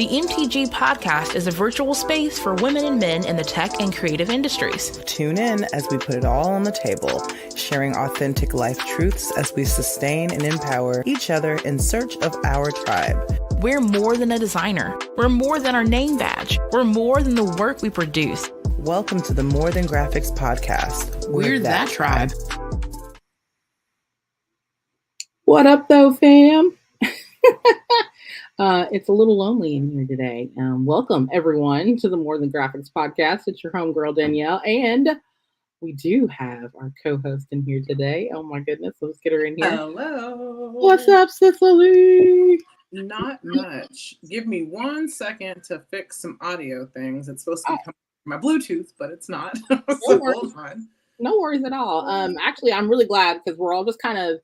The MTG podcast is a virtual space for women and men in the tech and creative industries. Tune in as we put it all on the table, sharing authentic life truths as we sustain and empower each other in search of our tribe. We're more than a designer. We're more than our name badge. We're more than the work we produce. Welcome to the More Than Graphics podcast. We're that tribe. What up, though, fam? It's a little lonely in here today. Welcome, everyone, to the More Than Graphics podcast. It's your homegirl, Danielle, and we do have our co-host in here today. Oh, my goodness. Let's get her in here. Hello. What's up, Cicely? Not much. Give me 1 second to fix some audio things. It's supposed to be coming from my Bluetooth, but it's not. So hold on. No worries at all. Actually, I'm really glad because we're all just kind of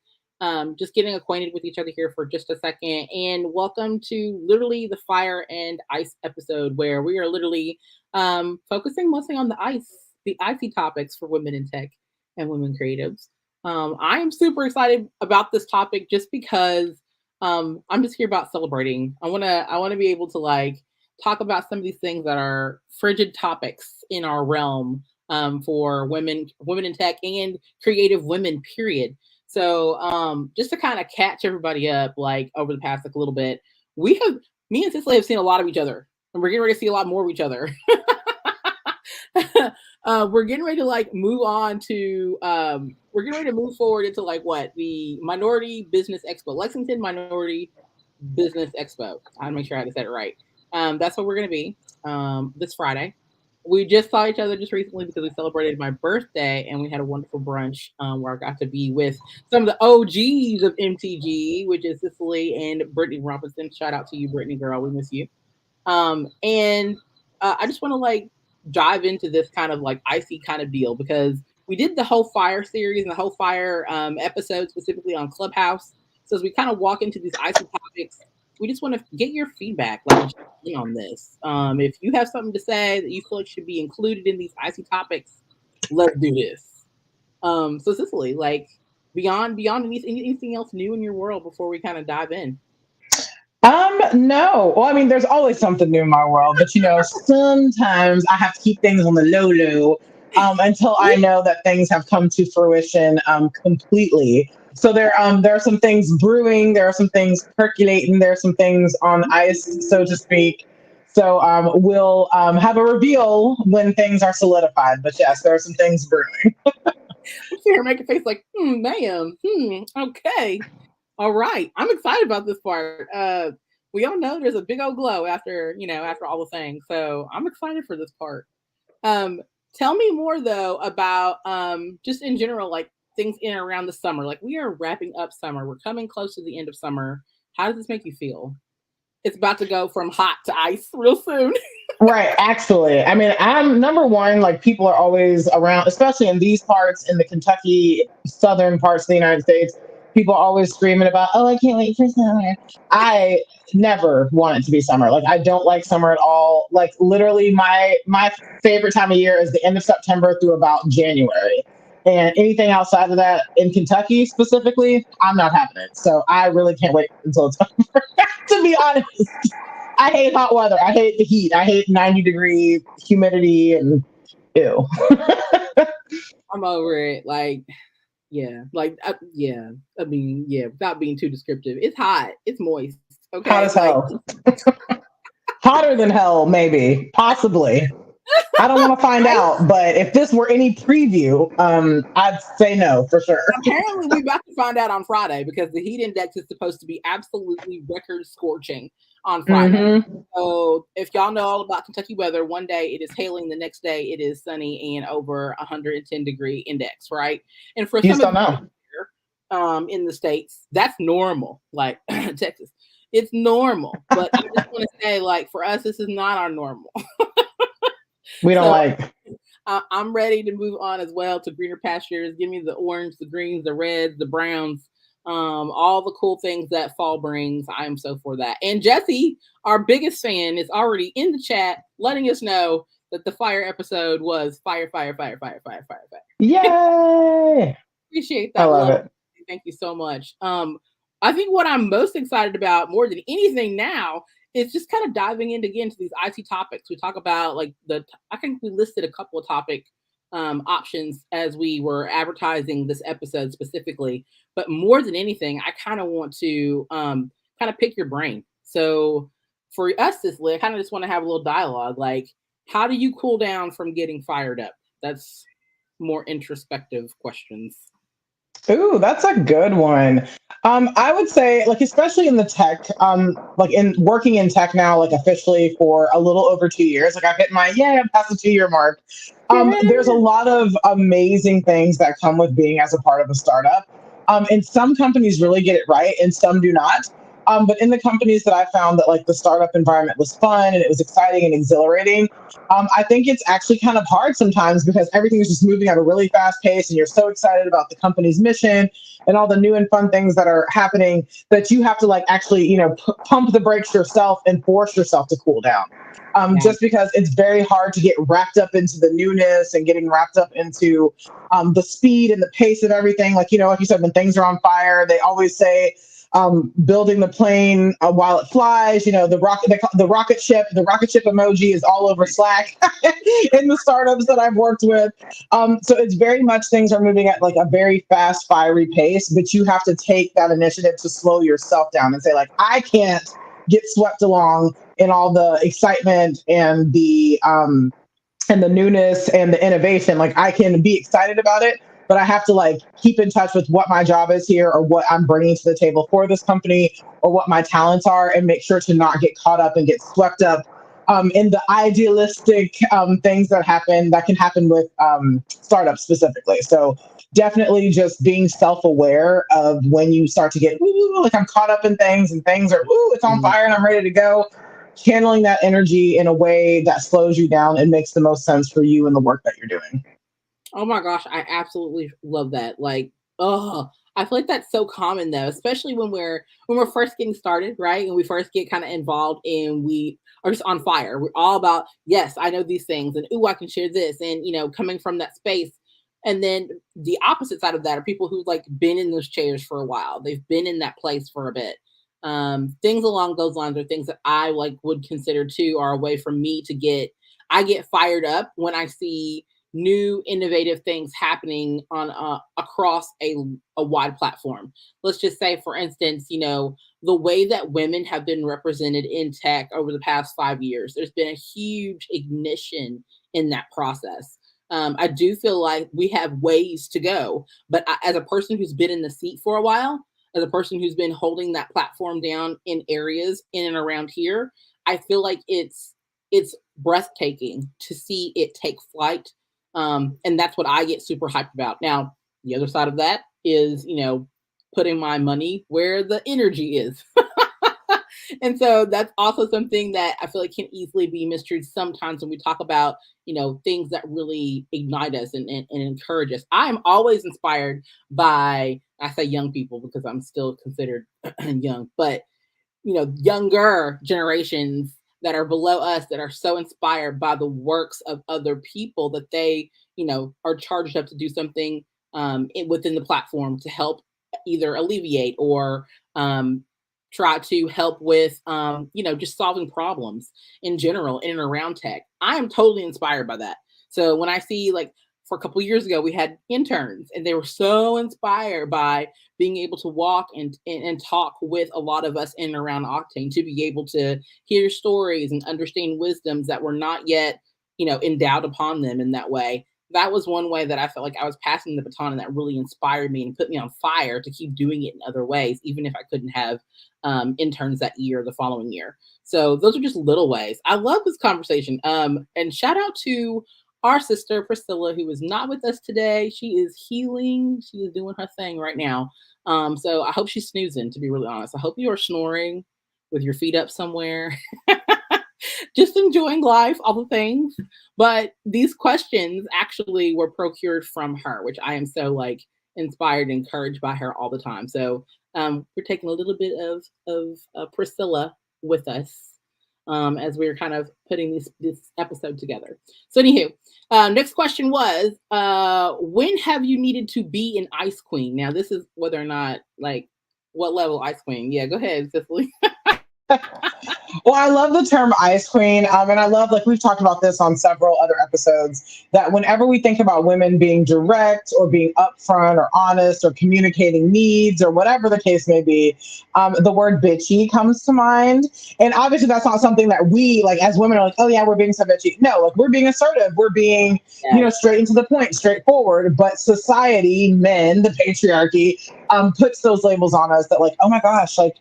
just getting acquainted with each other here for just a second. And welcome to literally the Fire and Ice episode, where we are literally focusing mostly on the icy topics for women in tech and women creatives. I am super excited about this topic just because I'm just here about celebrating. I want to be able to talk about some of these things that are frigid topics in our realm for women in tech and creative women, period. So just to kind of catch everybody up, over the past a little bit, me and Cicely have seen a lot of each other, and we're getting ready to see a lot more of each other. We're getting ready to move on to we're getting ready to move forward into the Minority Business Expo, Lexington Minority Business Expo. I want to make sure I said it right. That's what we're going to be this Friday. We just saw each other just recently because we celebrated my birthday, and we had a wonderful brunch where I got to be with some of the OGs of MTG, which is Cicely and Brittany Robinson. Shout out to you, Brittany, girl. We miss you. And I just want to dive into this kind of icy kind of deal, because we did the whole Fire series and the whole Fire episode specifically on Clubhouse. So as we kind of walk into these icy topics, we just want to get your feedback on this. If you have something to say that you feel like should be included in these icy topics, let's do this. So Cicely, beyond anything else new in your world before we kind of dive in? No. Well, I mean, there's always something new in my world, but sometimes I have to keep things on the low until I know that things have come to fruition completely. So there are some things brewing, there are some things percolating, there are some things on ice, so to speak. So we'll have a reveal when things are solidified. But yes, there are some things brewing. I'm here making a face ma'am. Okay. All right. I'm excited about this part. We all know there's a big old glow after all the things. So I'm excited for this part. Tell me more though about just in general, things in and around the summer. We are wrapping up summer. We're coming close to the end of summer. How does this make you feel? It's about to go from hot to ice real soon. Right. Actually, I mean, I'm number one, people are always around, especially in these parts, in the Kentucky, southern parts of the United States. People are always screaming about, oh, I can't wait for summer. I never want it to be summer. I don't like summer at all. Literally my favorite time of year is the end of September through about January. And anything outside of that, in Kentucky specifically, I'm not having it. So I really can't wait until it's over, to be honest. I hate hot weather. I hate the heat. I hate 90-degree humidity and ew. I'm over it. Without being too descriptive. It's hot. It's moist. Okay. Hot as hell. Hotter than hell, maybe. Possibly. I don't want to find out, but if this were any preview, I'd say no for sure. Apparently, we're about to find out on Friday, because the heat index is supposed to be absolutely record scorching on Friday. Mm-hmm. So if y'all know all about Kentucky weather, one day it is hailing, the next day it is sunny and over 110-degree index, right? And for some of you here, in the States, that's normal. Texas, it's normal. But I just want to say, for us, this is not our normal. We don't I'm ready to move on as well to greener pastures. Give me the orange, the greens, the reds, the browns, all the cool things that fall brings. I am so for that. And Jesse, our biggest fan, is already in the chat letting us know that the Fire episode was fire. Yay! Appreciate that. I love it. Thank you so much. I think what I'm most excited about more than anything now it's just kind of diving into these IT topics. We talk about like I think we listed a couple of topic options as we were advertising this episode specifically, but more than anything, I kind of want to kind of pick your brain. So for us, Cicely, I kind of just want to have a little dialogue. Like, how do you cool down from getting fired up? That's more introspective questions. Ooh, that's a good one. I would say, like, especially in the tech, like in working in tech now, like officially for a little over 2 years, like I've hit I'm past the 2 year mark. There's a lot of amazing things that come with being as a part of a startup. And some companies really get it right and some do not. But in the companies that I found that like the startup environment was fun and it was exciting and exhilarating, I think it's actually kind of hard sometimes because everything is just moving at a really fast pace and you're so excited about the company's mission and all the new and fun things that are happening that you have to like actually, pump the brakes yourself and force yourself to cool down. Just because it's very hard to get wrapped up into the newness and getting wrapped up into the speed and the pace of everything. Like you said, when things are on fire, they always say, building the plane while it flies. The rocket ship emoji is all over Slack in the startups that I've worked with. So it's very much things are moving at like a very fast, fiery pace, but you have to take that initiative to slow yourself down and say like, I can't get swept along in all the excitement and the newness and the innovation. Like I can be excited about it, but I have to like keep in touch with what my job is here or what I'm bringing to the table for this company or what my talents are and make sure to not get caught up and get swept up in the idealistic things that can happen with startups specifically. So definitely just being self-aware of when you start to get, like I'm caught up in things and things are, it's on fire and I'm ready to go. Channeling that energy in a way that slows you down and makes the most sense for you and the work that you're doing. Oh my gosh, I absolutely love that. Like, I feel like that's so common though, especially when we're first getting started, right? And we first get kind of involved and we are just on fire. We're all about, yes, I know these things and I can share this. And coming from that space. And then the opposite side of that are people who've like been in those chairs for a while. They've been in that place for a bit. Things along those lines are things that I like would consider too are a way for me to I get fired up when I see new innovative things happening on across a wide platform. Let's just say, for instance, the way that women have been represented in tech over the past 5 years, there's been a huge ignition in that process. I do feel like we have ways to go, but as a person who's been in the seat for a while, as a person who's been holding that platform down in areas in and around here, I feel like it's breathtaking to see it take flight. And that's what I get super hyped about. Now, the other side of that is, putting my money where the energy is. And so that's also something that I feel like can easily be misconstrued sometimes when we talk about, things that really ignite us and encourage us. I am always inspired by, I say young people because I'm still considered young, but, younger generations that are below us that are so inspired by the works of other people that they, are charged up to do something within the platform to help either alleviate or try to help with, just solving problems in general in and around tech. I am totally inspired by that. So when I see like for a couple of years ago, we had interns and they were so inspired by being able to walk and talk with a lot of us in and around Octane to be able to hear stories and understand wisdoms that were not yet, endowed upon them in that way. That was one way that I felt like I was passing the baton and that really inspired me and put me on fire to keep doing it in other ways, even if I couldn't have interns that year or the following year. So those are just little ways. I love this conversation. And shout out to our sister, Priscilla, who is not with us today. She is healing. She is doing her thing right now. So I hope she's snoozing, to be really honest. I hope you are snoring with your feet up somewhere. Just enjoying life, all the things. But these questions actually were procured from her, which I am so like inspired and encouraged by her all the time. So we're taking a little bit of Priscilla with us as we're kind of putting this episode together. So anywho, next question was, when have you needed to be an ice queen? Now this is whether or not like what level ice queen. Yeah, go ahead, Cicely. Well, I love the term ice queen. And I love, like, we've talked about this on several other episodes, that whenever we think about women being direct or being upfront or honest or communicating needs or whatever the case may be, the word bitchy comes to mind. And obviously that's not something that we, like, as women are like, oh yeah, we're being so bitchy. No, like, we're being assertive. We're being, straight into the point, straightforward. But society, men, the patriarchy, puts those labels on us that, like, oh my gosh, like,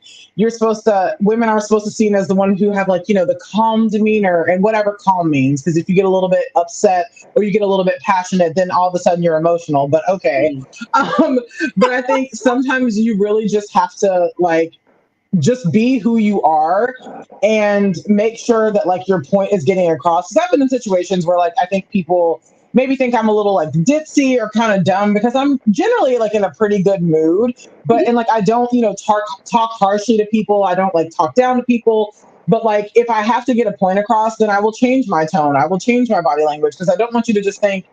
women are supposed to see as the one who have, like, the calm demeanor, and whatever calm means. Because if you get a little bit upset or you get a little bit passionate, then all of a sudden you're emotional. But okay. But I think sometimes you really just have to, like, just be who you are and make sure that, like, your point is getting across. Because I've been in situations where, like, I think people maybe think I'm a little, like, ditzy or kind of dumb, because I'm generally, like, in a pretty good mood, but and, like, I don't talk harshly to people. I don't, like, talk down to people. But, like, if I have to get a point across, then I will change my tone. I will change my body language, because I don't want you to just think,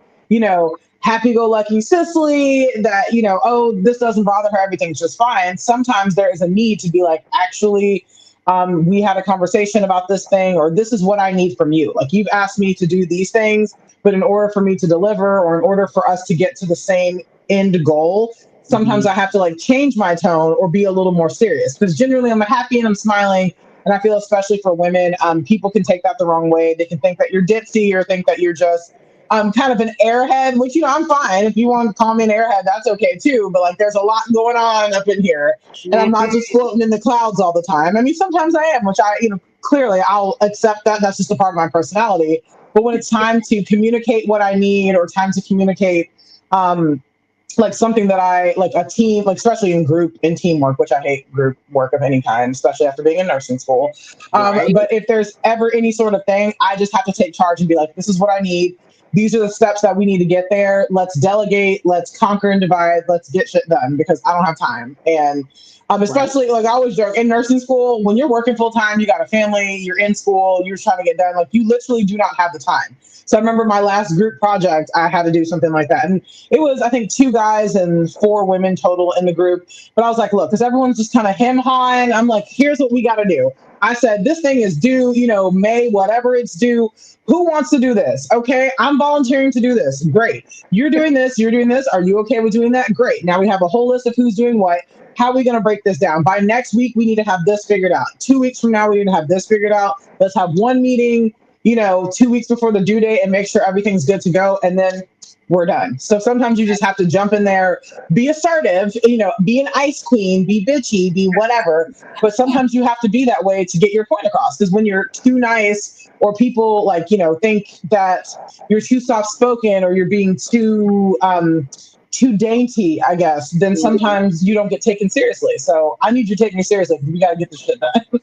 happy-go-lucky Cicely, that, oh, this doesn't bother her, everything's just fine. Sometimes there is a need to be like, actually, we had a conversation about this thing, or this is what I need from you. Like, you've asked me to do these things, but in order for me to deliver, or in order for us to get to the same end goal, sometimes I have to, like, change my tone or be a little more serious. Because generally I'm happy and I'm smiling. And I feel, especially for women, people can take that the wrong way. They can think that you're ditzy, or think that you're just kind of an airhead, which, I'm fine. If you want to call me an airhead, that's okay too. But, like, there's a lot going on up in here, and I'm not just floating in the clouds all the time. I mean, sometimes I am, which clearly I'll accept that. That's just a part of my personality. But when it's time to communicate what I need, or time to communicate, like, something that I like, a team, like, especially in teamwork, which I hate group work of any kind, especially after being in nursing school. Right. But if there's ever any sort of thing, I just have to take charge and be like, this is what I need. These are the steps that we need to get there. Let's delegate. Let's conquer and divide. Let's get shit done, because I don't have time. And especially, like, I always joke, in nursing school, when you're working full time, you got a family, you're in school, you're trying to get done. Like, you literally do not have the time. So I remember my last group project, I had to do something like that. And it was, I think, 2 guys and 4 women total in the group. But I was like, look, because everyone's just kind of hem-hawing. I'm like, here's what we got to do. I said, this thing is due, May, whatever it's due. Who wants to do this? Okay, I'm volunteering to do this. Great. You're doing this. You're doing this. Are you okay with doing that? Great. Now we have a whole list of who's doing what. How are we going to break this down? By next week, we need to have this figured out. 2 weeks from now, we need to have this figured out. Let's have one meeting, 2 weeks before the due date, and make sure everything's good to go. And then we're done. So sometimes you just have to jump in there, be assertive, be an ice queen, be bitchy, be whatever. But sometimes you have to be that way to get your point across. Because when you're too nice, or people, like, think that you're too soft spoken, or you're being too dainty, I guess, then sometimes you don't get taken seriously. So I need you to take me seriously, because we got to get this shit done.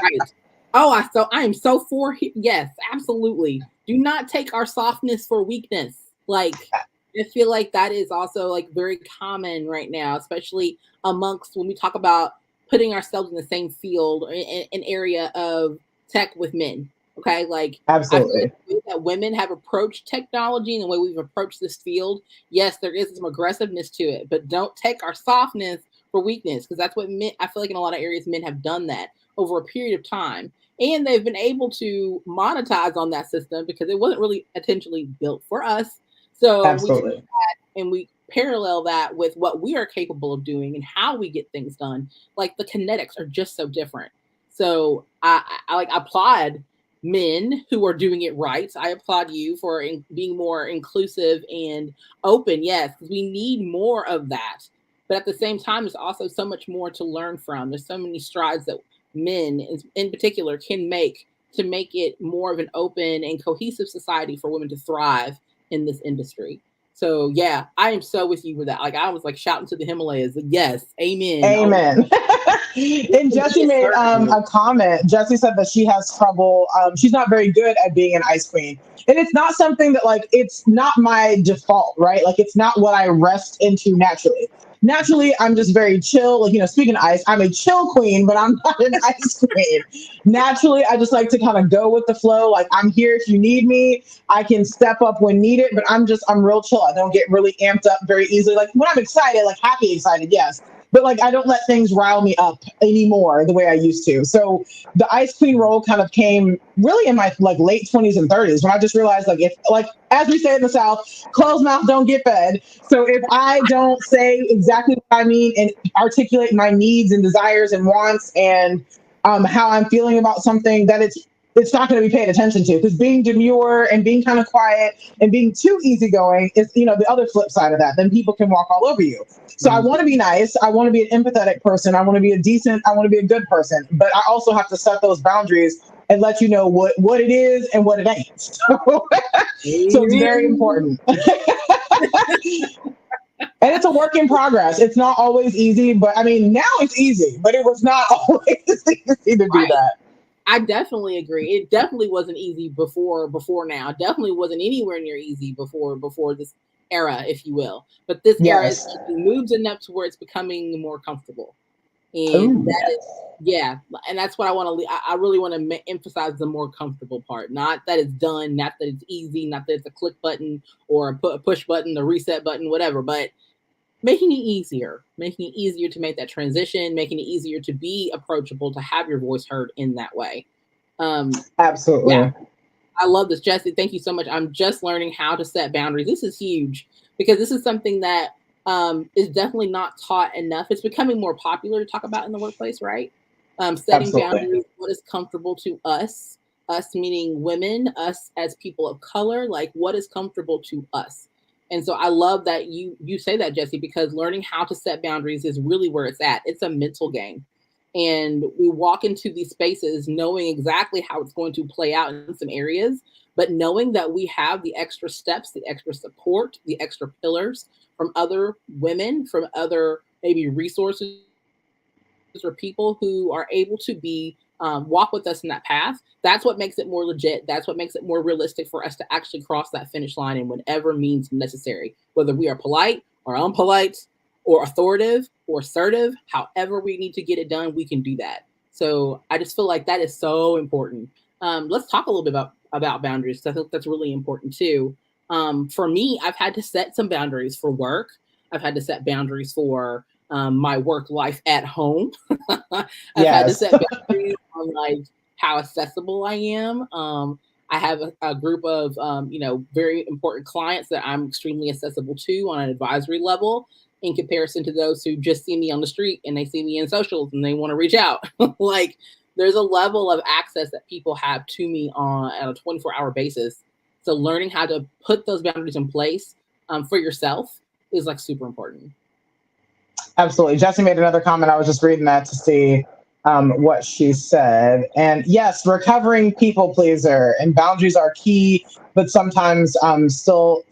Right. Oh, I am so for, yes, absolutely. Do not take our softness for weakness. Like, I feel like that is also, like, very common right now, especially amongst, when we talk about putting ourselves in the same field, or an area of tech with men. Okay, like, absolutely, I feel like that women have approached technology and the way we've approached this field. Yes, there is some aggressiveness to it, but don't take our softness for weakness, because that's what men, I feel like in a lot of areas, men have done that over a period of time. And they've been able to monetize on that system, because it wasn't really intentionally built for us. So absolutely. We do that, and we parallel that with what we are capable of doing and how we get things done. Like, the kinetics are just so different. So I applaud men who are doing it right. I applaud you for being more inclusive and open. Yes, because we need more of that. But at the same time, there's also so much more to learn from. There's so many strides that men in particular can make to make it more of an open and cohesive society for women to thrive in this industry. So yeah, I am so with you with that. Like, I was, like, shouting to the Himalayas. Yes, amen. Amen. And Jessie made a comment. Jessie said that she has trouble. She's not very good at being an ice queen. And it's not something that, like, it's not my default, right? Like, it's not what I rest into naturally. Naturally, I'm just very chill. Like, speaking of ice, I'm a chill queen, but I'm not an ice queen. Naturally, I just like to kind of go with the flow. Like, I'm here if you need me. I can step up when needed, but I'm real chill. I don't get really amped up very easily. Like, when I'm excited, like, happy excited, yes. but like I don't let things rile me up anymore the way I used to. So the Ice Queen role kind of came really in my like late 20s and 30s when I just realized like if like as we say in the South, closed mouth don't get fed. So if I don't say exactly what I mean and articulate my needs and desires and wants and how I'm feeling about something, that it's not going to be paid attention to, because being demure and being kind of quiet and being too easygoing is, you know, the other flip side of that. Then people can walk all over you. So I want to be nice. I want to be an empathetic person. I want to be I want to be a good person. But I also have to set those boundaries and let you know what it is and what it ain't. So it's very important. And it's a work in progress. It's not always easy, but I mean, now it's easy, but it was not always easy to do that. I definitely agree. It definitely wasn't easy before now. Definitely wasn't anywhere near easy before this era, if you will. But this era is moved enough to where it's becoming more comfortable. And and that's what I want to. I really want to emphasize the more comfortable part. Not that it's done, not that it's easy, not that it's a click button or a push button, the reset button, whatever. But making it easier to make that transition, making it easier to be approachable, to have your voice heard in that way. Absolutely. Yeah. I love this, Jessie. Thank you so much. I'm just learning how to set boundaries. This is huge because this is something that is definitely not taught enough. It's becoming more popular to talk about in the workplace, right? Setting boundaries, what is comfortable to us meaning women, us as people of color, like what is comfortable to us. And so I love that you say that, Jessie, because learning how to set boundaries is really where it's at. It's a mental game. And we walk into these spaces knowing exactly how it's going to play out in some areas, but knowing that we have the extra steps, the extra support, the extra pillars from other women, from other maybe resources or people who are able to be walk with us in that path. That's what makes it more legit. That's what makes it more realistic for us to actually cross that finish line in whatever means necessary, whether we are polite or unpolite or authoritative or assertive, however we need to get it done, we can do that. So I just feel like that is so important. Let's talk a little bit about boundaries, because I think that's really important too. For me, I've had to set some boundaries for work. I've had to set boundaries for my work life at home. I've had to set boundaries on like how accessible I am. I have a group of very important clients that I'm extremely accessible to on an advisory level, in comparison to those who just see me on the street and they see me in socials and they want to reach out. Like there's a level of access that people have to me on a 24-hour basis. So learning how to put those boundaries in place for yourself is like super important. Absolutely. Jessie made another comment. I was just reading that to see what she said. And yes, recovering people pleaser, and boundaries are key, but sometimes still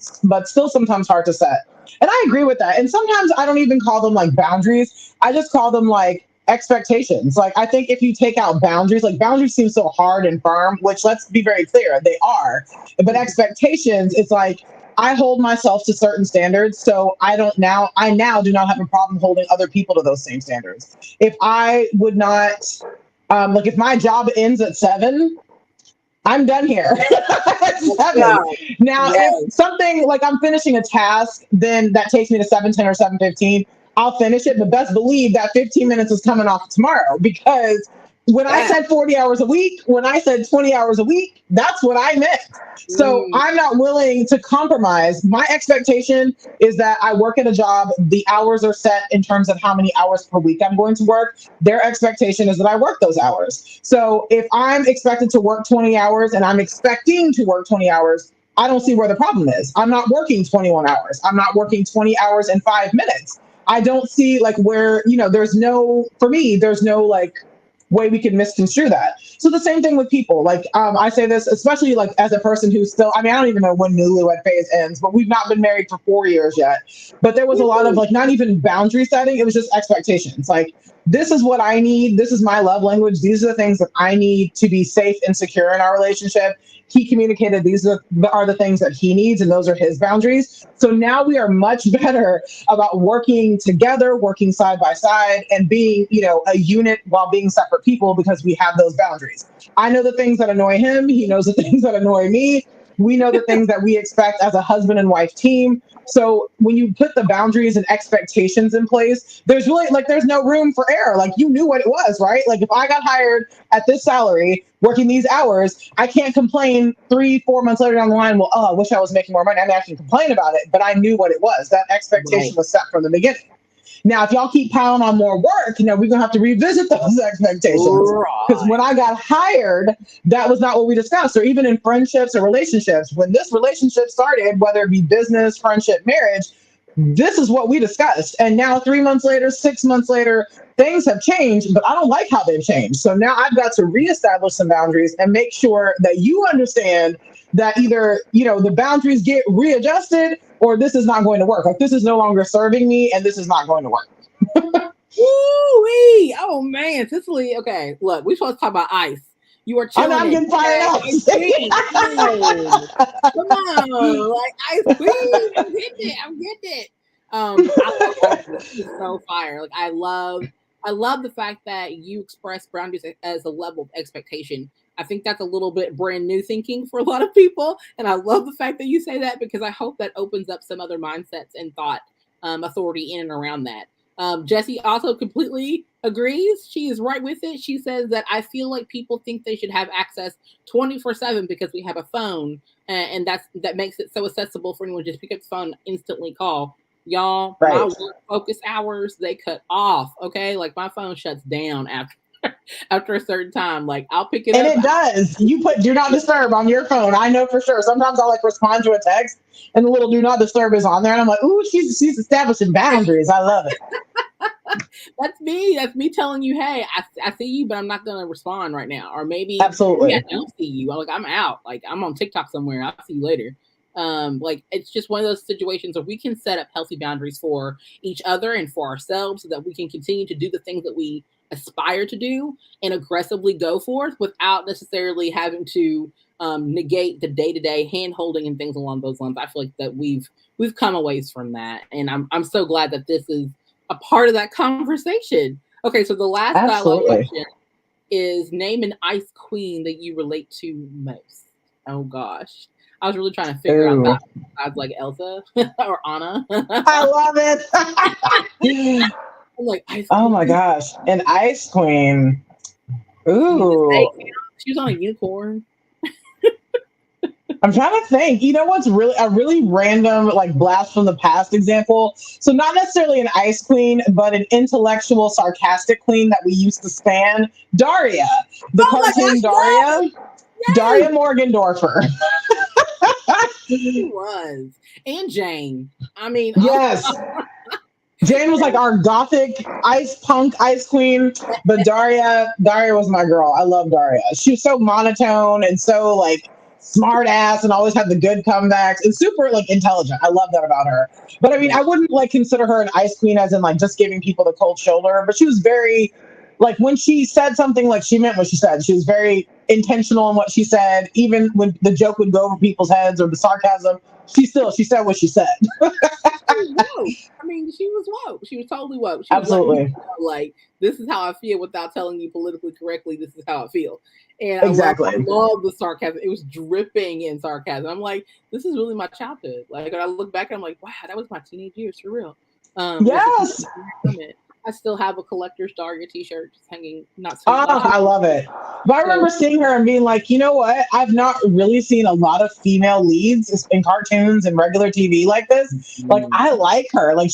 sometimes hard to set. And I agree with that. And sometimes I don't even call them like boundaries. I just call them like expectations. Like I think if you take out boundaries, like boundaries seem so hard and firm, which let's be very clear, they are. But expectations, it's like I hold myself to certain standards, so I now do not have a problem holding other people to those same standards. If I would not, if my job ends at 7, I'm done here. Now, if something like I'm finishing a task, then that takes me to 7:10 or 7:15. I'll finish it, but best believe that 15 minutes is coming off tomorrow, because when I said 40 hours a week, when I said 20 hours a week, that's what I meant. So I'm not willing to compromise. My expectation is that I work at a job. The hours are set in terms of how many hours per week I'm going to work. Their expectation is that I work those hours. So if I'm expected to work 20 hours and I'm expecting to work 20 hours, I don't see where the problem is. I'm not working 21 hours. I'm not working 20 hours and 5 minutes. I don't see like where, there's no like way we can misconstrue that. So the same thing with people. Like I say this, especially like as a person who's still, I don't even know when newlywed phase ends, but we've not been married for 4 years yet. But there was a lot of like, not even boundary setting. It was just expectations. Like, this is what I need. This is my love language. These are the things that I need to be safe and secure in our relationship. He communicated these are the things that he needs, and those are his boundaries. So now we are much better about working together, working side by side, and being, a unit while being separate people, because we have those boundaries. I know the things that annoy him. He knows the things that annoy me. We know the things that we expect as a husband and wife team. So when you put the boundaries and expectations in place, there's really like there's no room for error. Like you knew what it was, right? Like if I got hired at this salary, working these hours, I can't complain 3-4 months later down the line. Well, oh, I wish I was making more money. I mean, I can complain about it, but I knew what it was. That expectation was set from the beginning. Now, if y'all keep piling on more work, we're going to have to revisit those expectations. Because when I got hired, that was not what we discussed, or even in friendships or relationships. When this relationship started, whether it be business, friendship, marriage, this is what we discussed. And now 3 months later, 6 months later, things have changed, but I don't like how they've changed. So now I've got to reestablish some boundaries and make sure that you understand that either, the boundaries get readjusted or this is not going to work. Like this is no longer serving me and this is not going to work. Woo-wee! Oh man, Cicely. Okay, look, we're supposed to talk about ice. You are chilling. I'm getting fired up. Come on, like ice queen. I'm getting it. I love it. It's so fire. Like I love the fact that you express boundaries as a level of expectation. I think that's a little bit brand new thinking for a lot of people. And I love the fact that you say that because I hope that opens up some other mindsets and thought authority in and around that. Jessie also completely agrees. She is right with it. She says that I feel like people think they should have access 24/7 because we have a phone. And that makes it so accessible for anyone to just pick up the phone, instantly call. Y'all, right. My work focus hours, they cut off. Okay. Like my phone shuts down after a certain time. Like I'll pick it up. And it does. You put do not disturb on your phone. I know for sure. Sometimes I'll respond to a text and the little do not disturb is on there. And I'm like, ooh, she's establishing boundaries. I love it. That's me. That's me telling you, hey, I see you, but I'm not going to respond right now. Or maybe absolutely I don't see you. I'm out. Like I'm on TikTok somewhere. I'll see you later. Like it's just one of those situations where we can set up healthy boundaries for each other and for ourselves so that we can continue to do the things that we aspire to do and aggressively go forth without necessarily having to negate the day-to-day hand holding and things along those lines. I feel like that we've come a ways from that. And I'm so glad that this is a part of that conversation. Okay, so the last dialogue question is name an ice queen that you relate to most. Oh gosh. I was really trying to figure out that besides like Elsa or Anna. I love it. I'm like, ice oh queen. my gosh, an ice queen. Ooh. She was on a unicorn. I'm trying to think. You know what's really a really random, like blast from the past example? So not necessarily an ice queen, but an intellectual, sarcastic queen that we used to span. Daria, the cartoon Daria. Yes. Daria Morgendorfer. She was. And Jane. I mean, yes. Jane was like our gothic ice queen, but Daria was my girl. I love Daria. She was so monotone and so like smart ass and always had the good comebacks and super like intelligent. I love that about her. But I mean, I wouldn't like consider her an ice queen as in like just giving people the cold shoulder, but she was very like when she said something, like she meant what she said. She was very intentional in what she said, even when the joke would go over people's heads or the sarcasm. She said what she said. I mean, she was woke. She was totally woke. She absolutely. Was like, this is how I feel without telling you politically correctly. This is how I feel. And exactly. I love the sarcasm. It was dripping in sarcasm. I'm like, this is really my childhood. Like, when I look back, I'm like, wow, that was my teenage years for real. Yes. I still have a collector's Daria t-shirt just hanging. I love it. But I remember seeing her and being like, you know what? I've not really seen a lot of female leads in cartoons and regular TV like this. Mm-hmm. Like, I like her. Like,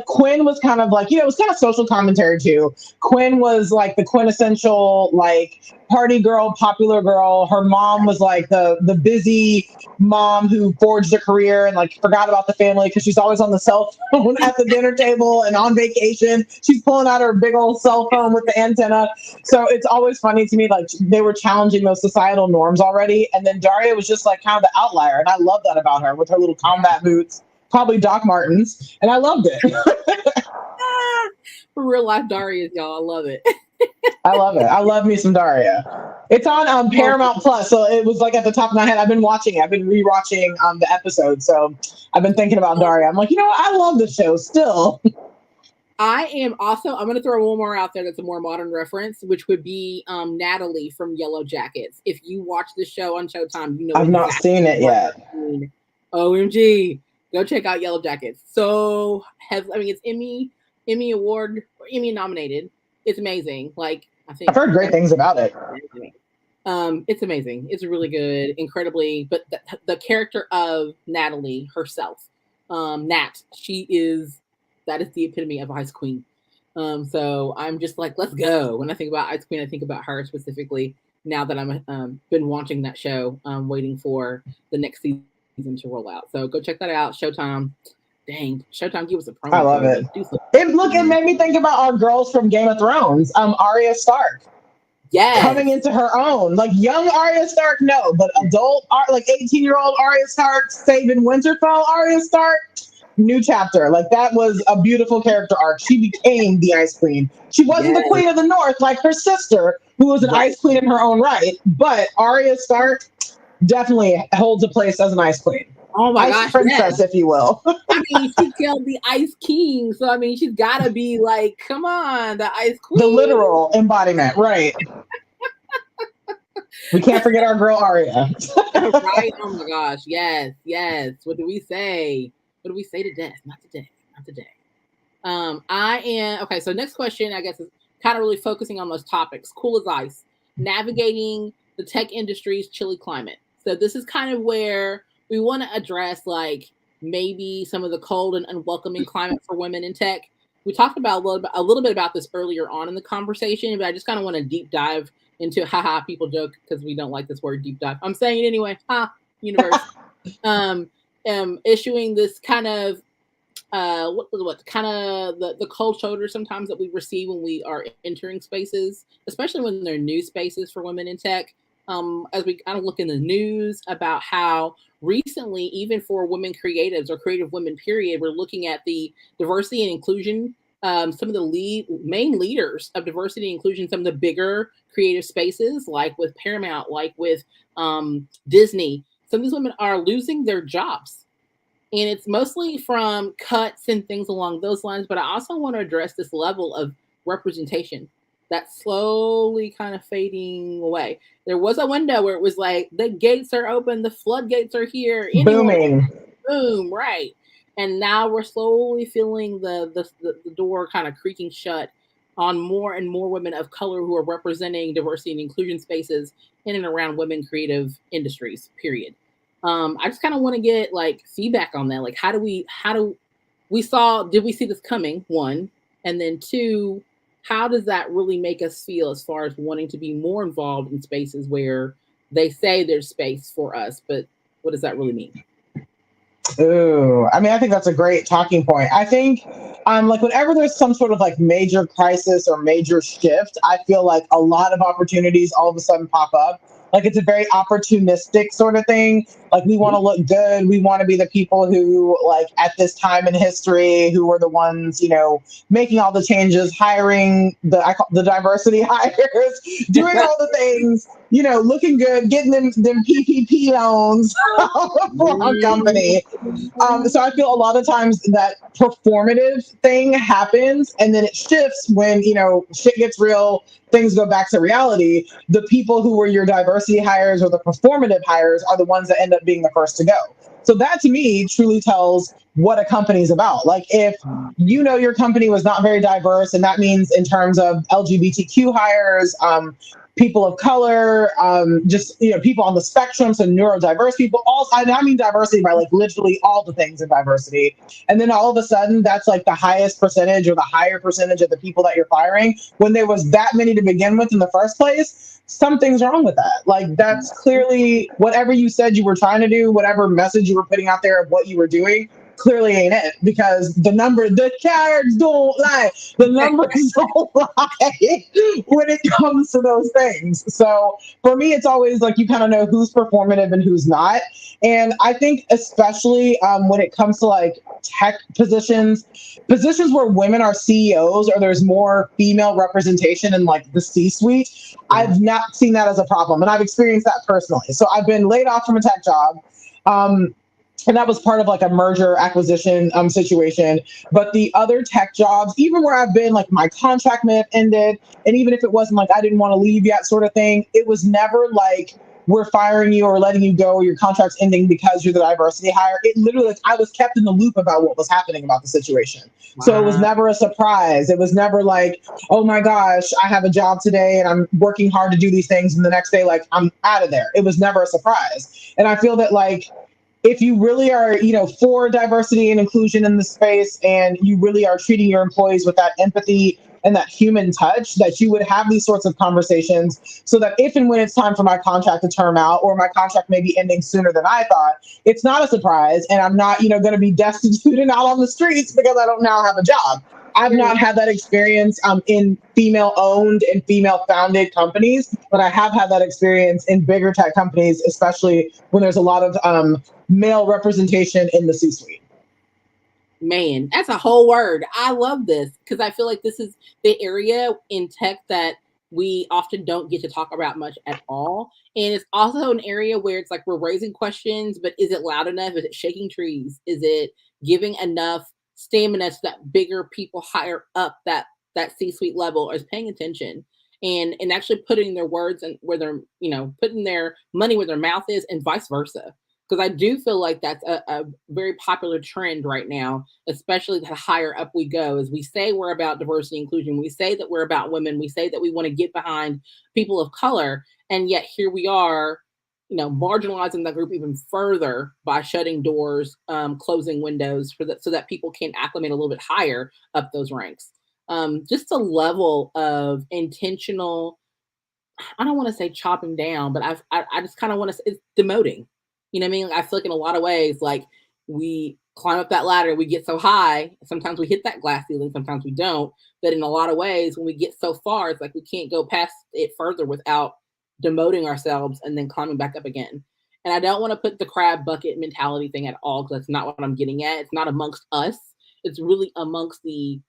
Quinn was kind of like, it was kind of social commentary too. Quinn was like the quintessential, like, party girl, popular girl. Her mom was like the busy mom who forged a career and like forgot about the family because she's always on the cell phone at the dinner table and on vacation. She's pulling out her big old cell phone with the antenna. So it's always funny to me, like they were challenging those societal norms already. And then Daria was just like kind of the outlier. And I love that about her with her little combat boots, probably Doc Martens. And I loved it. For real life Daria, y'all. I love it. I love it. I love me some Daria. It's on Paramount Plus, so it was like at the top of my head. I've been watching it. I've been rewatching the episode, so I've been thinking about Daria. I'm like, I love the show still. I'm going to throw one more out there that's a more modern reference, which would be Natalie from Yellow Jackets. If you watch the show on Showtime, you know I've not seen it yet. OMG, go check out Yellow Jackets. So, it's Emmy Award, or Emmy nominated. It's amazing. Like, I think I've heard great things about it. It's amazing. It's really good, incredibly. But the character of Natalie herself, Nat, that is the epitome of Ice Queen. So I'm just like, let's go. When I think about Ice Queen, I think about her specifically. Now that I'm been watching that show, waiting for the next season to roll out. So go check that out. Showtime. Dang, Showtime, give us a promo. I love it. It made me think about our girls from Game of Thrones. Arya Stark. Yes. Coming into her own. Like young Arya Stark, no, but adult, like 18-year-old Arya Stark, saving Winterfell Arya Stark. New chapter. Like that was a beautiful character arc. She became the Ice Queen. She wasn't the Queen of the North like her sister, who was an Ice Queen in her own right. But Arya Stark definitely holds a place as an Ice Queen. Oh my gosh, princess, if you will. I mean, she killed the Ice King, so I mean, she's got to be like, come on, the Ice Queen. The literal embodiment, right? We can't forget our girl Arya. Right? Oh my gosh, yes. What do we say? What do we say to death? Not today. Okay, so next question, I guess, is kind of really focusing on those topics. Cool as ice. Navigating the tech industry's chilly climate. So this is kind of where we want to address like maybe some of the cold and unwelcoming climate for women in tech. We talked about a little bit about this earlier on in the conversation, but I just kind of want to deep dive into people joke because we don't like this word deep dive. I'm saying it anyway. Universe. Issuing this kind of the cold shoulder sometimes that we receive when we are entering spaces, especially when they're new spaces for women in tech. As we kind of look in the news about how recently, even for women creatives or creative women, period, we're looking at the diversity and inclusion. Some of the main leaders of diversity and inclusion, some of the bigger creative spaces, like with Paramount, like with Disney, some of these women are losing their jobs. And it's mostly from cuts and things along those lines. But I also want to address this level of representation that's slowly kind of fading away. There was a window where it was like, the gates are open, the floodgates are here. Booming. Boom, right. And now we're slowly feeling the door kind of creaking shut on more and more women of color who are representing diversity and inclusion spaces in and around women creative industries, period. I just kind of want to get like feedback on that. Like, did we see this coming? One, and then two, how does that really make us feel as far as wanting to be more involved in spaces where they say there's space for us, but what does that really mean? Ooh, I mean, I think that's a great talking point. I think, like whenever there's some sort of like major crisis or major shift, I feel like a lot of opportunities all of a sudden pop up. Like it's a very opportunistic sort of thing. Like we want to look good. We want to be the people who, like at this time in history, who were the ones, making all the changes, hiring the diversity hires, doing all the things, looking good, getting them PPP loans for our company. So I feel a lot of times that performative thing happens and then it shifts when, shit gets real, things go back to reality. The people who were your diversity hires or the performative hires are the ones that end up being the first to go. So that to me truly tells what a company is about. Like if your company was not very diverse, and that means in terms of LGBTQ hires, people of color, just people on the spectrum, so neurodiverse people. Also, I mean diversity by like literally all the things in diversity. And then all of a sudden, that's like the highest percentage or the higher percentage of the people that you're firing when there was that many to begin with in the first place. Something's wrong with that. Like that's clearly whatever you said you were trying to do, whatever message you were putting out there of what you were doing, clearly ain't it, because the cards don't lie. The numbers don't lie when it comes to those things. So for me, it's always like you kind of know who's performative and who's not. And I think especially when it comes to like tech positions where women are CEOs or there's more female representation in like the C-suite, I've not seen that as a problem. And I've experienced that personally. So I've been laid off from a tech job. And that was part of like a merger acquisition situation. But the other tech jobs, even where I've been, like my contract may have ended, and even if it wasn't like I didn't want to leave yet sort of thing, it was never like we're firing you or letting you go or your contract's ending because you're the diversity hire. It literally, like, I was kept in the loop about what was happening about the situation. So it was Wow. never a surprise. It was never like, oh my gosh, I have a job today and I'm working hard to do these things, and the next day, like, I'm out of there. It was never a surprise. And I feel that, like, if you really are, for diversity and inclusion in the space, and you really are treating your employees with that empathy and that human touch, that you would have these sorts of conversations, so that if and when it's time for my contract to term out, or my contract may be ending sooner than I thought, it's not a surprise, and I'm not, going to be destitute and out on the streets because I don't now have a job. I've not had that experience in female-owned and female-founded companies, but I have had that experience in bigger tech companies, especially when there's a lot of male representation in the C-suite. Man, that's a whole word. I love this because I feel like this is the area in tech that we often don't get to talk about much at all. And it's also an area where it's like we're raising questions, but is it loud enough? Is it shaking trees? Is it giving enough stamina so that bigger people higher up that C-suite level is paying attention and actually putting their words and where they're, putting their money where their mouth is, and vice versa. Because I do feel like that's a very popular trend right now, especially the higher up we go. As we say we're about diversity and inclusion, we say that we're about women, we say that we want to get behind people of color, and yet here we are, marginalizing that group even further by shutting doors, closing windows so that people can acclimate a little bit higher up those ranks. Just a level of intentional, I don't want to say chopping down, but I just kind of want to say it's demoting. You know what I mean? I feel like in a lot of ways, like we climb up that ladder, we get so high. Sometimes we hit that glass ceiling, sometimes we don't. But in a lot of ways, when we get so far, it's like we can't go past it further without demoting ourselves and then climbing back up again. And I don't want to put the crab bucket mentality thing at all, because that's not what I'm getting at. It's not amongst us. It's really amongst the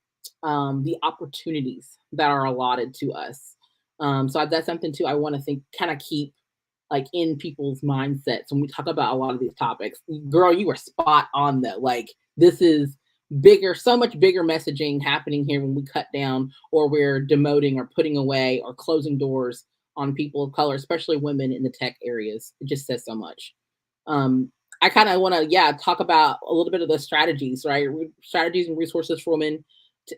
opportunities that are allotted to us. So that's something too I want to think, kind of keep like in people's mindsets when we talk about a lot of these topics. Girl, you were spot on though. Like this is bigger, so much bigger messaging happening here when we cut down or we're demoting or putting away or closing doors on people of color, especially women in the tech areas. It just says so much. I kind of want to, talk about a little bit of the strategies, right? Strategies and resources for women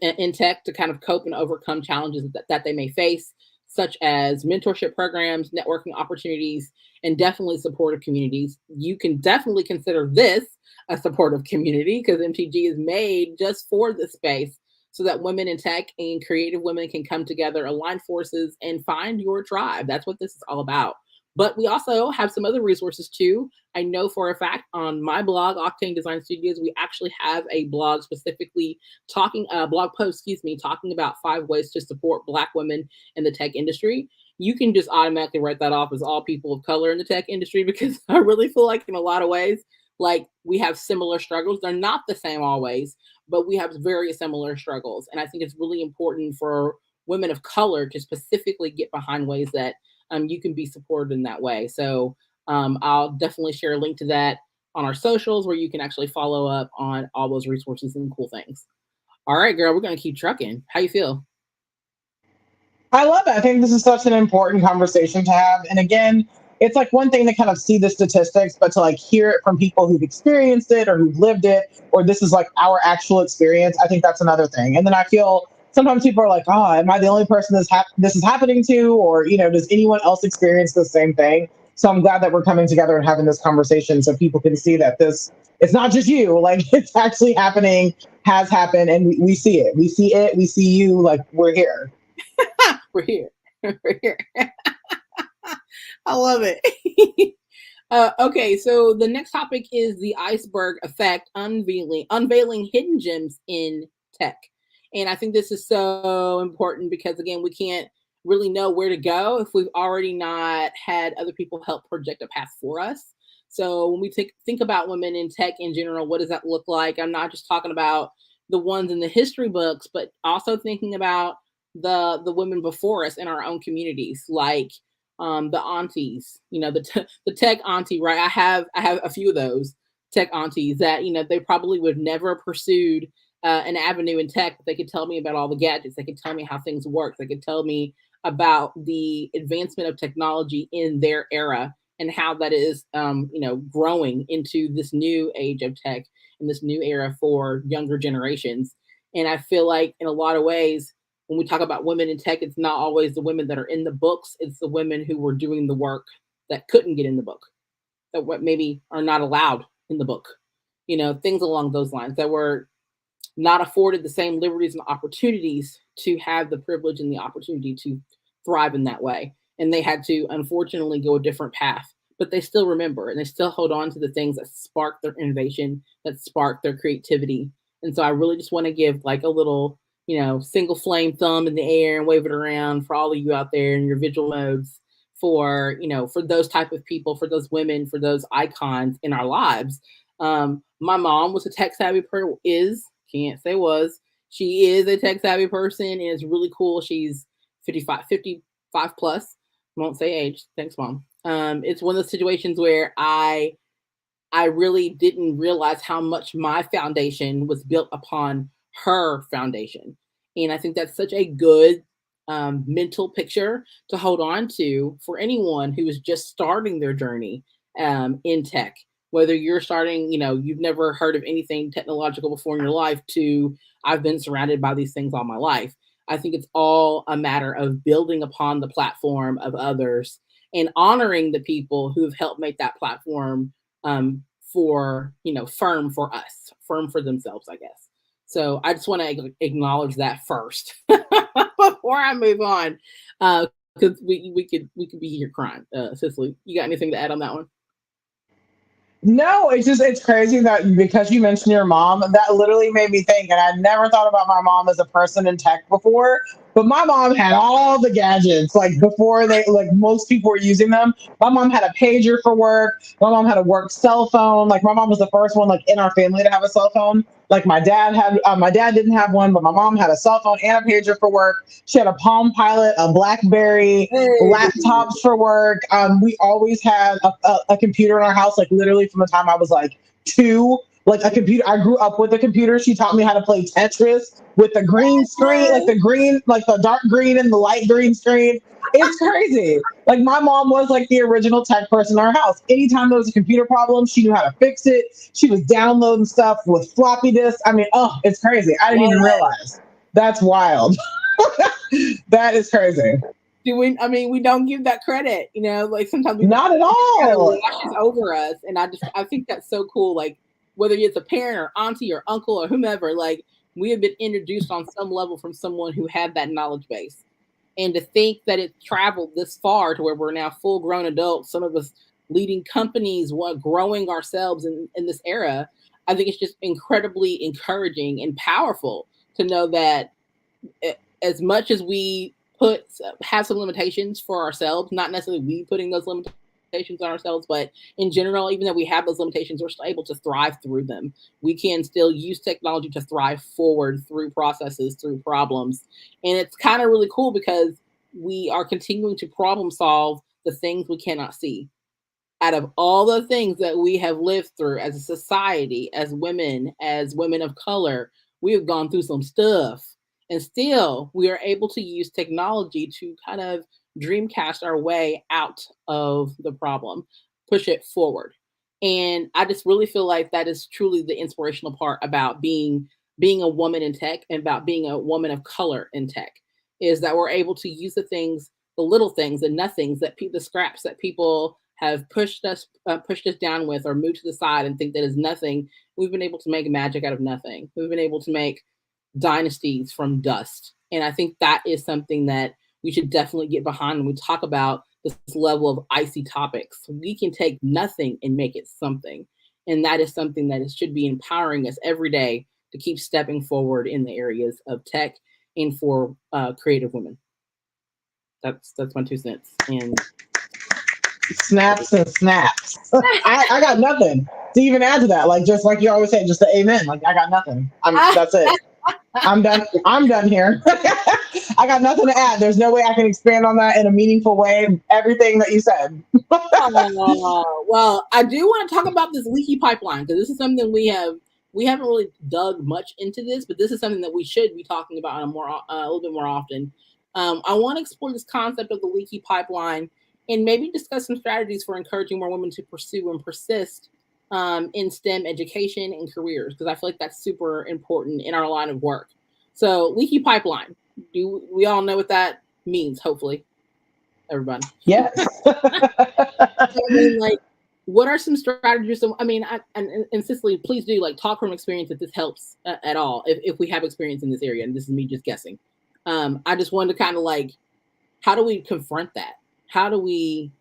in tech to kind of cope and overcome challenges that they may face, such as mentorship programs, networking opportunities, and definitely supportive communities. You can definitely consider this a supportive community because MTG is made just for this space so that women in tech and creative women can come together, align forces, and find your tribe. That's what this is all about. But we also have some other resources too. I know for a fact on my blog, Octane Design Studios, we actually have a blog specifically talking about 5 ways to support Black women in the tech industry. You can just automatically write that off as all people of color in the tech industry, because I really feel like in a lot of ways, like we have similar struggles. They're not the same always, but we have very similar struggles. And I think it's really important for women of color to specifically get behind ways that you can be supported in that way. So I'll definitely share a link to that on our socials where you can actually follow up on all those resources and cool things. All right, girl, we're going to keep trucking. How you feel? I love it. I think this is such an important conversation to have. And again, it's like one thing to kind of see the statistics, but to like hear it from people who've experienced it or who've lived it, or this is like our actual experience. I think that's another thing. And then I feel sometimes people are like, oh, am I the only person this is happening to? Or, does anyone else experience the same thing? So I'm glad that we're coming together and having this conversation so people can see that it's not just you, like it's actually happening, has happened, and we see it. We see it, we see you, like we're here. We're here. We're here. I love it. Okay, so the next topic is the iceberg effect, unveiling hidden gems in tech. And I think this is so important because, again, we can't really know where to go if we've already not had other people help project a path for us. So when we think about women in tech in general, what does that look like? I'm not just talking about the ones in the history books, but also thinking about the women before us in our own communities, like the aunties, the tech auntie, right? I have a few of those. tech aunties that, they probably would have never pursued an avenue in tech. They could tell me about all the gadgets. They could tell me how things work. They could tell me about the advancement of technology in their era and how that is, growing into this new age of tech and this new era for younger generations. And I feel like in a lot of ways, when we talk about women in tech, it's not always the women that are in the books. It's the women who were doing the work that couldn't get in the book, that what maybe are not allowed in the book, things along those lines, that were not afforded the same liberties and opportunities to have the privilege and the opportunity to thrive in that way. And they had to, unfortunately, go a different path, but they still remember and they still hold on to the things that spark their innovation, that spark their creativity. And so I really just want to give like a little, single flame thumb in the air and wave it around for all of you out there in your visual modes for, for those type of people, for those women, for those icons in our lives. My mom was a tech savvy can't say was. She is a tech savvy person and it's really cool. She's 55 plus. Won't say age. Thanks, Mom. It's one of those situations where I really didn't realize how much my foundation was built upon her foundation. And I think that's such a good mental picture to hold on to for anyone who is just starting their journey in tech. Whether you're starting, you've never heard of anything technological before in your life to I've been surrounded by these things all my life. I think it's all a matter of building upon the platform of others and honoring the people who've helped make that platform firm for us, firm for themselves, I guess. So I just want to acknowledge that first before I move on, because we could be here crying. Cicely, you got anything to add on that one? No, it's crazy that because you mentioned your mom, that literally made me think, and I never thought about my mom as a person in tech before, but my mom had all the gadgets, like before most people were using them. My mom had a pager for work. My mom had a work cell phone. Like my mom was the first one in our family to have a cell phone. Like my dad didn't have one, but my mom had a cell phone and a pager for work. She had a Palm Pilot, a BlackBerry, laptops for work. We always had a computer in our house, like literally from the time I was like 2. Like a computer, I grew up with a computer. She taught me how to play Tetris with the green screen, like the dark green and the light green screen. It's crazy. Like my mom was like the original tech person in our house. Anytime there was a computer problem, she knew how to fix it. She was downloading stuff with floppy disks. I mean, it's crazy. I didn't even realize. That's wild. That is crazy. We don't give that credit, like sometimes we not at all. It washes over us. And I think that's so cool. Like whether it's a parent or auntie or uncle or whomever, like we have been introduced on some level from someone who had that knowledge base. And to think that it traveled this far to where we're now full grown adults, some of us leading companies, growing ourselves in this era, I think it's just incredibly encouraging and powerful to know that as much as we have some limitations for ourselves, not necessarily we putting those limitations on ourselves, but in general, even though we have those limitations, we're still able to thrive through them. We can still use technology to thrive forward through processes, through problems. And it's kind of really cool because we are continuing to problem solve the things we cannot see. Out of all the things that we have lived through as a society, as women of color, we have gone through some stuff. And still, we are able to use technology to kind of dreamcast our way out of the problem, push it forward. And I just really feel like that is truly the inspirational part about being a woman in tech and about being a woman of color in tech, is that we're able to use the little things, the nothings, the scraps that people have pushed us down with or moved to the side and think that is nothing. We've been able to make magic out of nothing. We've been able to make dynasties from dust. And I think that is something that we should definitely get behind when we talk about this level of icy topics. We can take nothing and make it something. And that is something that should be empowering us every day to keep stepping forward in the areas of tech and for creative women. That's my 2 cents. And snaps. I got nothing to even add to that. Like, just like you always say, just the amen. Like, I got nothing. That's it. I'm done. I'm done here. I got nothing to add. There's no way I can expand on that in a meaningful way. Everything that you said. Well, I do want to talk about this leaky pipeline because this is something we haven't really dug much into this, but this is something that we should be talking about a little bit more often. I want to explore this concept of the leaky pipeline and maybe discuss some strategies for encouraging more women to pursue and persist in STEM education and careers, because I feel like that's super important in our line of work. So, leaky pipeline. Do we all know what that means? Hopefully, everybody. Yes. I mean, like, what are some strategies? I mean, and Cicely, please do like talk from experience if this helps at all. If we have experience in this area, and this is me just guessing. I just wanted to kind of like, how do we confront that? How do we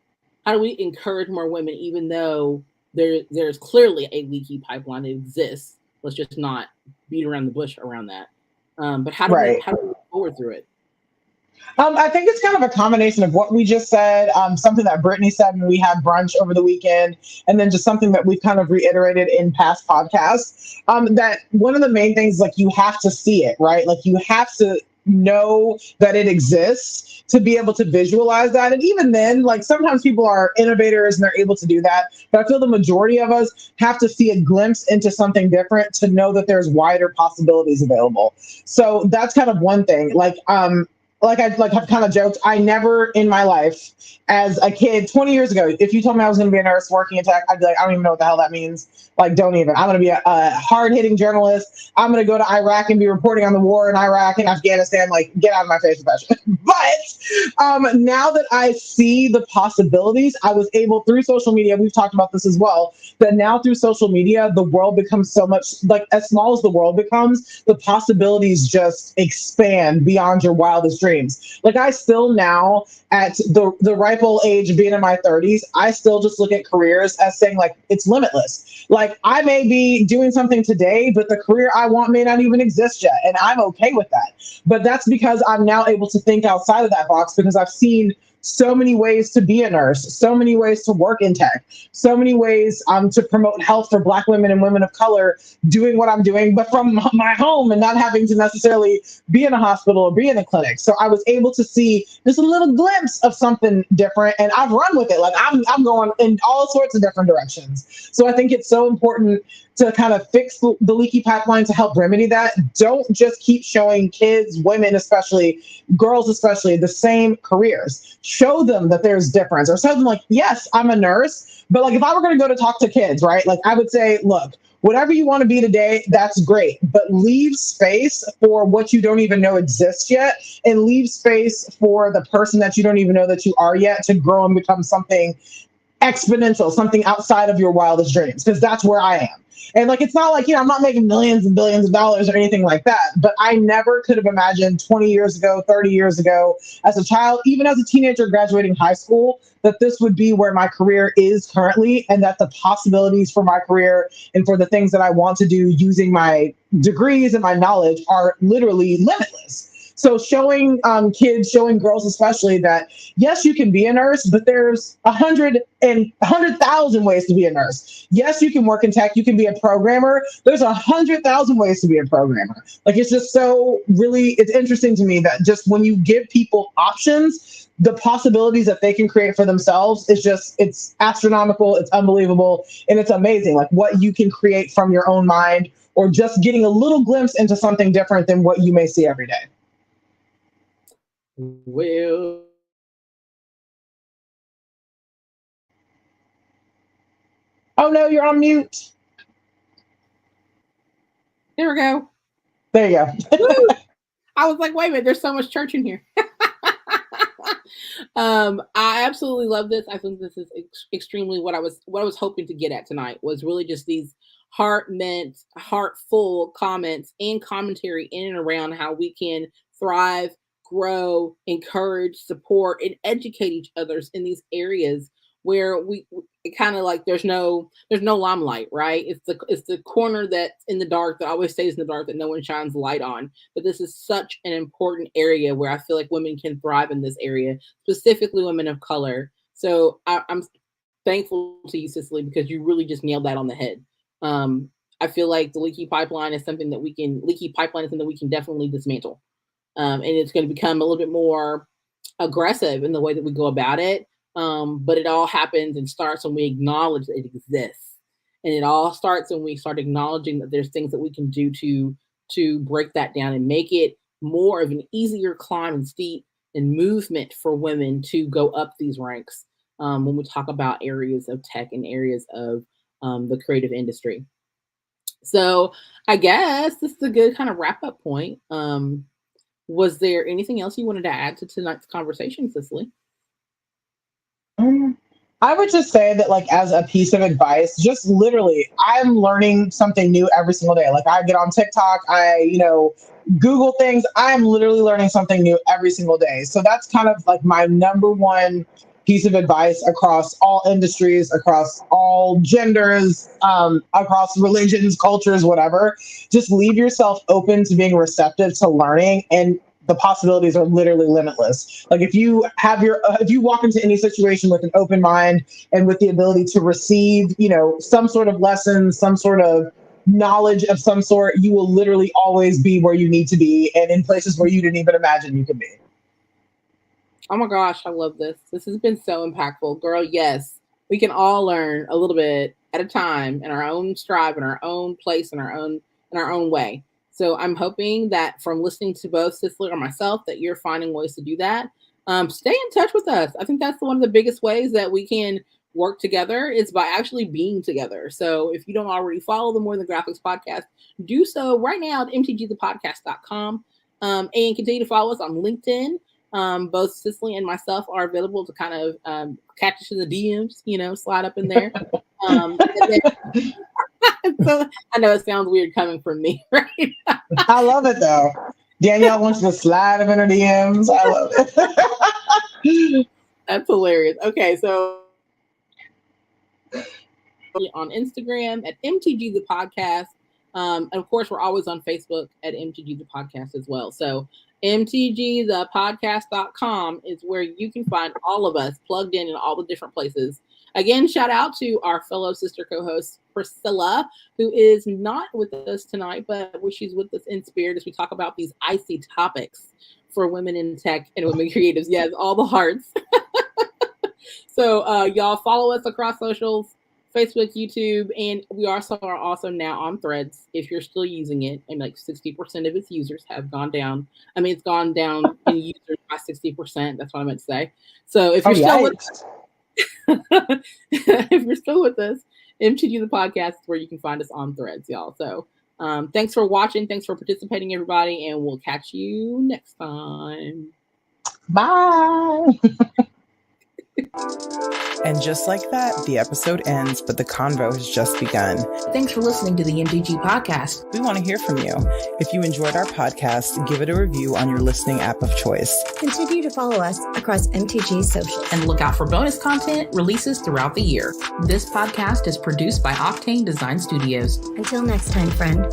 encourage more women, even though there's clearly a leaky pipeline that exists? Let's just not beat around the bush around that. But how do we move forward through it? I think it's kind of a combination of what we just said, something that Brittany said when we had brunch over the weekend, and then just something that we've kind of reiterated in past podcasts. That one of the main things, like, you have to see it, right? Like, you have to know that it exists to be able to visualize that. And even then, like, sometimes people are innovators and they're able to do that. But I feel the majority of us have to see a glimpse into something different to know that there's wider possibilities available. So that's kind of one thing. I've kind of joked, I never in my life as a kid, 20 years ago, if you told me I was going to be a nurse working in tech, I'd be like, I don't even know what the hell that means. Like, don't even. I'm going to be a hard-hitting journalist. I'm going to go to Iraq and be reporting on the war in Iraq and Afghanistan. Like, get out of my face, profession. But now that I see the possibilities, I was able, through social media, we've talked about this as well, that now through social media, the world becomes so much, like, as small as the world becomes, the possibilities just expand beyond your wildest dreams. Like, I still now, at the ripe old age of being in my 30s, I still just look at careers as saying, like, it's limitless. Like, I may be doing something today, but the career I want may not even exist yet. And I'm okay with that. But that's because I'm now able to think outside of that box, because I've seen so many ways to be a nurse, so many ways to work in tech, so many ways to promote health for Black women and women of color, doing what I'm doing, but from my home and not having to necessarily be in a hospital or be in a clinic. So I was able to see just a little glimpse of something different, and I've run with it. Like, I'm going in all sorts of different directions. So I think it's so important to kind of fix the leaky pipeline to help remedy that. Don't just keep showing kids, women especially, girls especially, the same careers. Show them that there's difference, or show them, like, yes, I'm a nurse, but, like, if I were going to go to talk to kids, right, like, I would say, look, whatever you want to be today, that's great, but leave space for what you don't even know exists yet, and leave space for the person that you don't even know that you are yet to grow and become something exponential, something outside of your wildest dreams, because that's where I am. And, like, it's not like, I'm not making millions and billions of dollars or anything like that, but I never could have imagined 20 years ago, 30 years ago, as a child, even as a teenager graduating high school, that this would be where my career is currently, and that the possibilities for my career and for the things that I want to do using my degrees and my knowledge are literally limitless. So showing kids, showing girls especially, that yes, you can be a nurse, but there's 100,000 ways to be a nurse. Yes, you can work in tech, you can be a programmer. There's 100,000 ways to be a programmer. Like, it's just so really, it's interesting to me that just when you give people options, the possibilities that they can create for themselves is just, it's astronomical, it's unbelievable, and it's amazing. Like, what you can create from your own mind, or just getting a little glimpse into something different than what you may see every day. Well, Oh no, you're on mute. there we go. There you go. I was like, wait a minute, there's so much church in here. I absolutely love this. I think this is extremely what I was hoping to get at tonight, was really just these heartful comments and commentary in and around how we can thrive, grow, encourage, support, and educate each others in these areas where we kind of like there's no limelight, right? It's the corner that's in the dark, that always stays in the dark, that no one shines light on. But this is such an important area where I feel like women can thrive in this area, specifically women of color. So I'm thankful to you, Cicely, because you really just nailed that on the head. I feel like the leaky pipeline is something that we can definitely dismantle. And it's going to become a little bit more aggressive in the way that we go about it. But it all happens and starts when we acknowledge that it exists. And it all starts when we start acknowledging that there's things that we can do to break that down and make it more of an easier climb and steep and movement for women to go up these ranks when we talk about areas of tech and areas of the creative industry. So I guess this is a good kind of wrap up point. Was there anything else you wanted to add to tonight's conversation, Cicely? I would just say that, like, as a piece of advice, just literally, I'm learning something new every single day. Like, I get on TikTok, I Google things. I'm literally learning something new every single day. So that's kind of like my number one piece of advice across all industries, across all genders, across religions, cultures, whatever. Just leave yourself open to being receptive to learning, and the possibilities are literally limitless. Like, if you walk into any situation with an open mind and with the ability to receive, some sort of lesson, some sort of knowledge of some sort, you will literally always be where you need to be and in places where you didn't even imagine you could be. Oh my gosh, I love this. This has been so impactful. Girl, yes, we can all learn a little bit at a time in our own stride, in our own place, in our own way. So I'm hoping that from listening to both Cicely or myself that you're finding ways to do that. Stay in touch with us. I think that's one of the biggest ways that we can work together is by actually being together. So if you don't already follow the More Than Graphics podcast, do so right now at mtgthepodcast.com and continue to follow us on LinkedIn. Both Cicely and myself are available to kind of catch us in the DMs, slide up in there. So I know it sounds weird coming from me, right? I love it though. Danielle wants to slide up in her DMs. I love it. That's hilarious. Okay, so on Instagram at MTG the Podcast. And of course, we're always on Facebook at MTG the Podcast as well. So mtgthepodcast.com is where you can find all of us plugged in all the different places. Again, shout out to our fellow sister co-host, Priscilla, who is not with us tonight, but she's with us in spirit as we talk about these icy topics for women in tech and women creatives. Yes, all the hearts. So y'all follow us across socials, Facebook, YouTube, and we are also now on Threads if you're still using it. And like 60% of its users have gone down. I mean, it's gone down in users by 60%. That's what I meant to say. So if you're still with us, if you're still with us, MTG the Podcast is where you can find us on Threads, y'all. So thanks for watching. Thanks for participating, everybody. And we'll catch you next time. Bye. And just like that, the episode ends, but the convo has just begun. Thanks for listening to the MTG podcast. We want to hear from you. If you enjoyed our podcast, give it a review on your listening app of choice. Continue to follow us across MTG socials. And look out for bonus content releases throughout the year. This podcast is produced by Octane Design Studios. Until next time, friend.